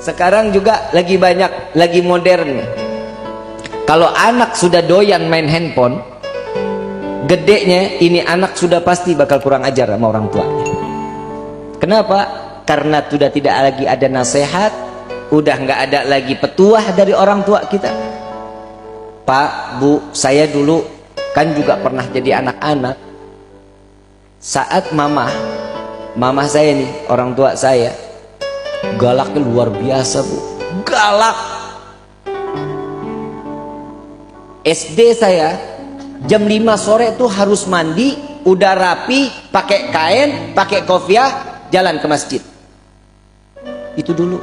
Sekarang juga lagi banyak, lagi modern. Kalau anak sudah doyan main handphone, gedenya ini anak sudah pasti bakal kurang ajar sama orang tuanya. Kenapa? Karena sudah tidak lagi ada nasihat, udah nggak ada lagi petuah dari orang tua kita. Pak, Bu, saya dulu kan juga pernah jadi anak-anak. Saat mama saya nih, orang tua saya, galaknya luar biasa, Bu. Galak. SD saya jam 5 sore tuh harus mandi, udah rapi, pakai kain, pakai kopiah, jalan ke masjid. Itu dulu.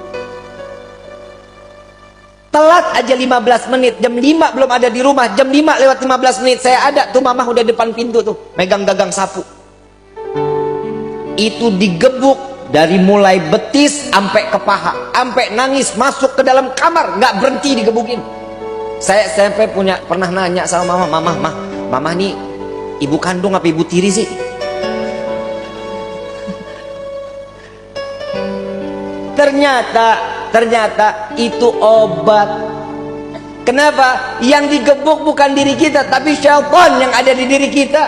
Telat aja 15 menit, jam 5 belum ada di rumah, jam 5 lewat 15 menit saya ada tuh, mamah udah depan pintu tuh, megang gagang sapu. Itu digebuk dari mulai betis sampai ke paha, sampai nangis masuk ke dalam kamar, nggak berhenti digebukin. Saya sampai pernah nanya sama mama nih ibu kandung apa ibu tiri sih? Ternyata itu obat. Kenapa? Yang digebuk bukan diri kita, tapi syaitan yang ada di diri kita.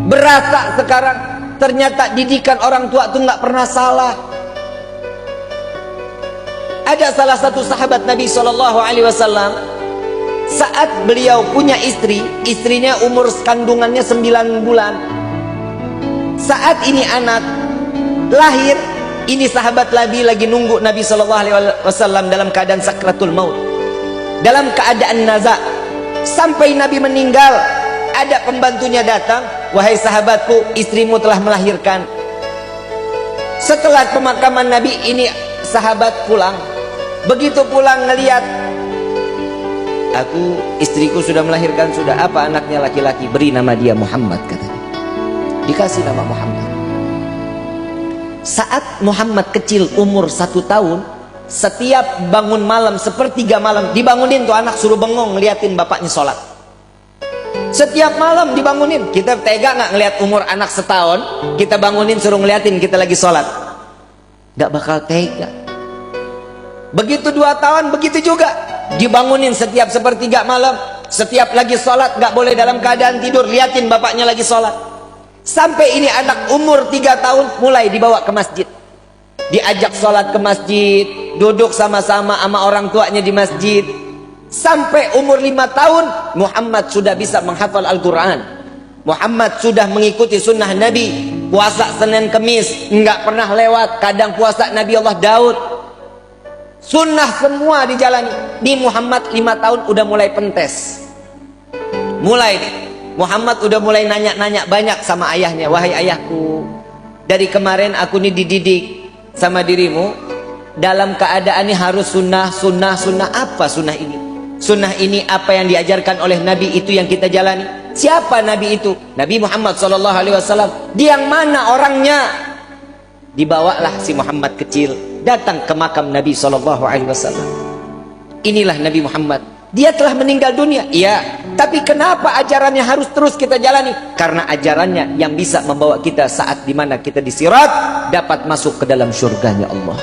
Berasa sekarang ternyata didikan orang tua itu nggak pernah salah. Ada salah satu sahabat Nabi SAW, saat beliau punya istri, istrinya umur kandungannya 9 bulan. Saat ini anak lahir, ini sahabat lagi nunggu Nabi SAW dalam keadaan sakratul maut, dalam keadaan naza. Sampai Nabi meninggal, ada pembantunya datang, wahai sahabatku, istrimu telah melahirkan. Setelah pemakaman Nabi, ini sahabat pulang. Begitu pulang ngelihat, aku istriku sudah melahirkan, sudah apa anaknya laki-laki, beri nama dia Muhammad, katanya. Dikasih nama Muhammad. Saat Muhammad kecil umur 1 tahun, setiap bangun malam, sepertiga malam dibangunin tuh anak, suruh bengong ngeliatin bapaknya sholat. Setiap malam dibangunin. Kita tega nggak ngeliat umur anak setahun kita bangunin suruh ngeliatin kita lagi sholat? Nggak bakal tega. Begitu 2 tahun, begitu juga dibangunin setiap sepertiga malam, setiap lagi sholat, nggak boleh dalam keadaan tidur, liatin bapaknya lagi sholat. Sampai ini anak umur 3 tahun mulai dibawa ke masjid, diajak sholat ke masjid, duduk sama-sama sama orang tuanya di masjid. Sampai umur 5 tahun Muhammad sudah bisa menghafal Al-Quran. Muhammad sudah mengikuti sunnah Nabi. Puasa Senin Kemis nggak pernah lewat, kadang puasa Nabi Allah Daud. Sunnah semua dijalani. Di Muhammad 5 tahun udah mulai pentes. Mulai nih, Muhammad udah mulai nanya-nanya banyak sama ayahnya. Wahai ayahku, dari kemarin aku nih dididik sama dirimu dalam keadaan ini harus sunnah. Apa sunnah ini? Sunnah ini apa yang diajarkan oleh Nabi, itu yang kita jalani. Siapa Nabi itu? Nabi Muhammad SAW. Dia yang mana orangnya? Dibawalah si Muhammad kecil datang ke makam Nabi SAW. Inilah Nabi Muhammad. Dia telah meninggal dunia, iya. Tapi kenapa ajarannya harus terus kita jalani? Karena ajarannya yang bisa membawa kita saat dimana kita di sirat dapat masuk ke dalam surganya Allah.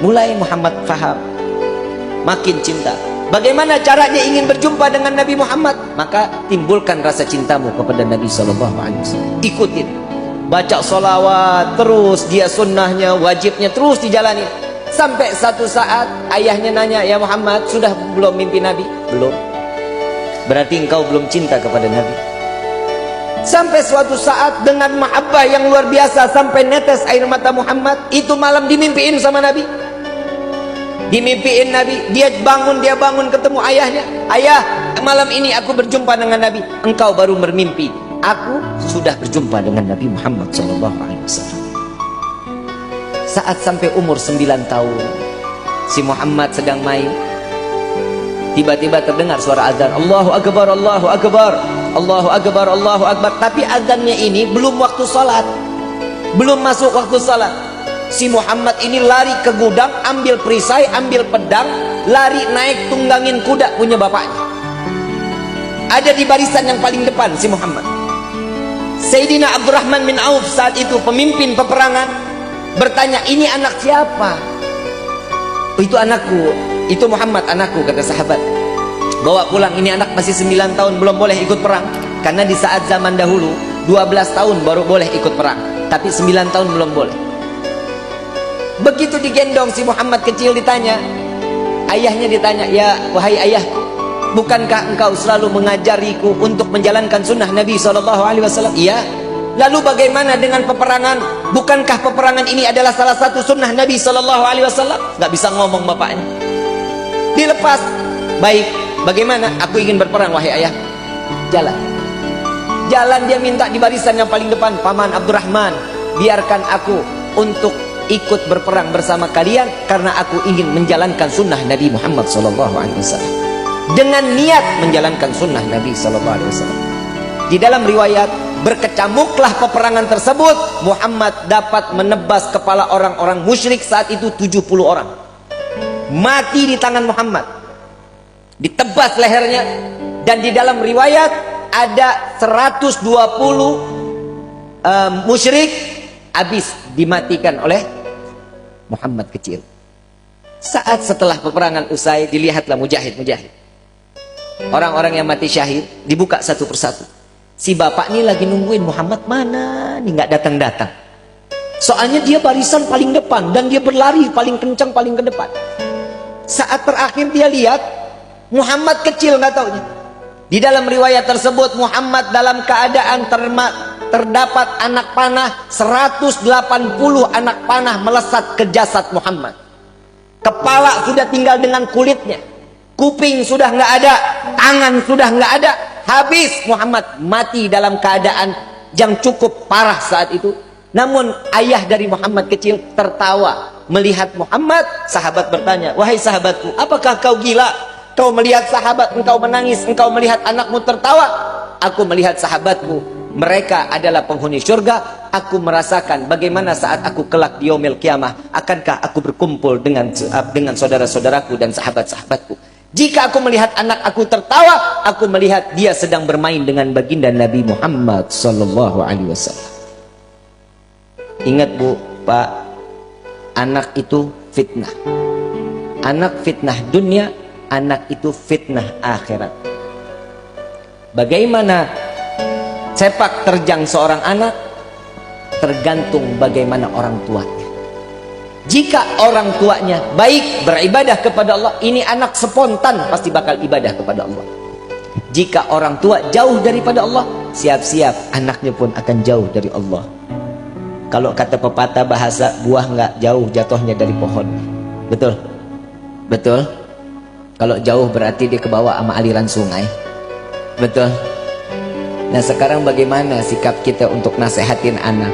Mulai Muhammad faham, makin cinta. Bagaimana caranya ingin berjumpa dengan Nabi Muhammad? Maka timbulkan rasa cintamu kepada Nabi SAW. Ikutin, baca sholawat terus, dia sunnahnya, wajibnya terus dijalani. Sampai satu saat ayahnya nanya, ya Muhammad, sudah belum mimpi Nabi? Belum. Berarti engkau belum cinta kepada Nabi. Sampai suatu saat dengan mahabbah yang luar biasa, sampai netes air mata Muhammad, itu malam dimimpiin sama Nabi. Dimimpiin Nabi, dia bangun ketemu ayahnya. Ayah, malam ini aku berjumpa dengan Nabi. Engkau baru bermimpi, aku sudah berjumpa dengan Nabi Muhammad SAW. Saat sampai umur 9 tahun, si Muhammad sedang main, tiba-tiba terdengar suara azan, Allahu Akbar, Allahu Akbar, Allahu Akbar, Allahu Akbar. Tapi azannya ini belum waktu sholat, belum masuk waktu sholat. Si Muhammad ini lari ke gudang, ambil perisai, ambil pedang, lari naik tunggangin kuda punya bapaknya. Ada di barisan yang paling depan si Muhammad. Sayyidina Abdurrahman bin Auf saat itu pemimpin peperangan bertanya, ini anak siapa? Oh, itu anakku, itu Muhammad anakku, kata sahabat. Bawa pulang, ini anak masih 9 tahun belum boleh ikut perang. Karena di saat zaman dahulu 12 tahun baru boleh ikut perang, tapi 9 tahun belum boleh. Begitu digendong si Muhammad kecil, ditanya, ayahnya ditanya, ya wahai ayah, bukankah engkau selalu mengajariku untuk menjalankan sunnah Nabi SAW? Iya. Lalu bagaimana dengan peperangan? Bukankah peperangan ini adalah salah satu sunnah Nabi SAW? Gak bisa ngomong bapaknya. Dilepas. Baik, bagaimana? Aku ingin berperang wahai ayah. Jalan. Jalan, dia minta di barisan yang paling depan. Paman Abdurrahman, biarkan aku untuk ikut berperang bersama kalian, karena aku ingin menjalankan sunnah Nabi Muhammad SAW. Dengan niat menjalankan sunnah Nabi SAW. Di dalam riwayat, berkecamuklah peperangan tersebut. Muhammad dapat menebas kepala orang-orang musyrik saat itu 70 orang. Mati di tangan Muhammad, ditebas lehernya. Dan di dalam riwayat ada 120 musyrik habis dimatikan oleh Muhammad kecil. Saat setelah peperangan usai, dilihatlah mujahid-mujahid, orang-orang yang mati syahid, dibuka satu persatu. Si bapak ini lagi nungguin Muhammad mana nih, nggak datang-datang. Soalnya dia barisan paling depan dan dia berlari paling kencang paling ke depan. Saat terakhir dia lihat Muhammad kecil, nggak taunya. Di dalam riwayat tersebut, Muhammad dalam keadaan terdapat anak panah, 180 anak panah melesat ke jasad Muhammad. Kepala sudah tinggal dengan kulitnya, kuping sudah nggak ada, tangan sudah nggak ada. Habis Muhammad, mati dalam keadaan yang cukup parah saat itu. Namun ayah dari Muhammad kecil tertawa melihat Muhammad. Sahabat bertanya, wahai sahabatku, apakah kau gila? Kau melihat sahabat engkau menangis, engkau melihat anakmu tertawa. Aku melihat sahabatku, mereka adalah penghuni surga. Aku merasakan bagaimana saat aku kelak di yaumil kiamah, akankah aku berkumpul dengan saudara-saudaraku dan sahabat-sahabatku. Jika aku melihat anak aku tertawa, aku melihat dia sedang bermain dengan baginda Nabi Muhammad SAW. Ingat Bu, Pak, anak itu fitnah. Anak fitnah dunia, anak itu fitnah akhirat. Bagaimana sepak terjang seorang anak tergantung bagaimana orang tuanya. Jika orang tuanya baik, beribadah kepada Allah, ini anak spontan pasti bakal ibadah kepada Allah. Jika orang tua jauh daripada Allah, siap-siap anaknya pun akan jauh dari Allah. Kalau kata pepatah bahasa, buah nggak jauh jatuhnya dari pohon. Betul? Betul? Kalau jauh berarti dia kebawa sama aliran sungai. Betul? Nah sekarang bagaimana sikap kita untuk nasehatin anak?